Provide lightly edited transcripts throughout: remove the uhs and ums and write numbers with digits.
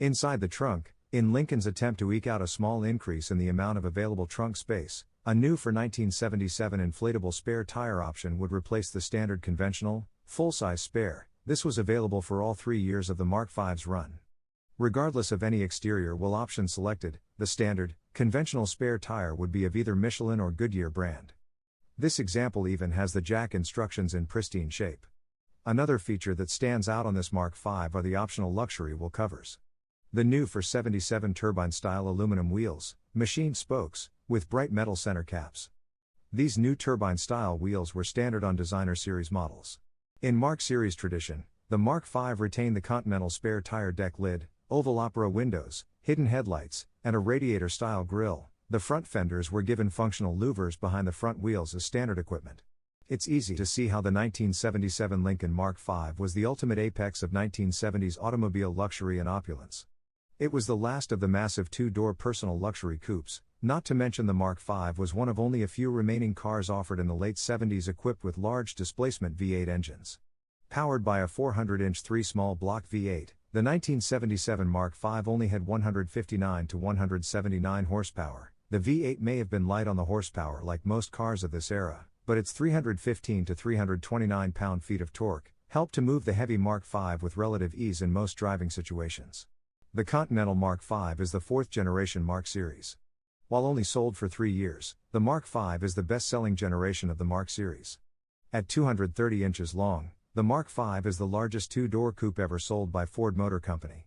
Inside the trunk, in Lincoln's attempt to eke out a small increase in the amount of available trunk space, a new for 1977 inflatable spare tire option would replace the standard conventional, full-size spare. This was available for all 3 years of the Mark V's run. Regardless of any exterior wheel option selected, the standard, conventional spare tire would be of either Michelin or Goodyear brand. This example even has the jack instructions in pristine shape. Another feature that stands out on this Mark V are the optional luxury wheel covers. The new for 77 turbine-style aluminum wheels, machined spokes, with bright metal center caps. These new turbine-style wheels were standard on designer series models. In Mark series tradition, the Mark V retained the Continental spare tire deck lid, oval opera windows, hidden headlights, and a radiator-style grille. The front fenders were given functional louvers behind the front wheels as standard equipment. It's easy to see how the 1977 Lincoln Mark V was the ultimate apex of 1970s automobile luxury and opulence. It was the last of the massive two-door personal luxury coupes, not to mention the Mark V was one of only a few remaining cars offered in the late 70s equipped with large displacement V8 engines. Powered by a 400-inch 3 small block V8, the 1977 Mark V only had 159 to 179 horsepower. The V8 may have been light on the horsepower like most cars of this era, but its 315 to 329 pound-feet of torque helped to move the heavy Mark V with relative ease in most driving situations. The Continental Mark V is the fourth-generation Mark series. While only sold for 3 years, the Mark V is the best-selling generation of the Mark series. At 230 inches long, the Mark V is the largest two-door coupe ever sold by Ford Motor Company.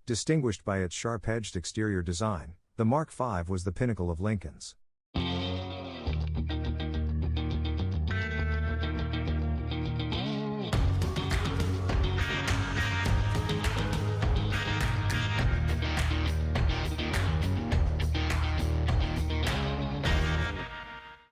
Distinguished by its sharp-edged exterior design, the Mark V was the pinnacle of Lincoln's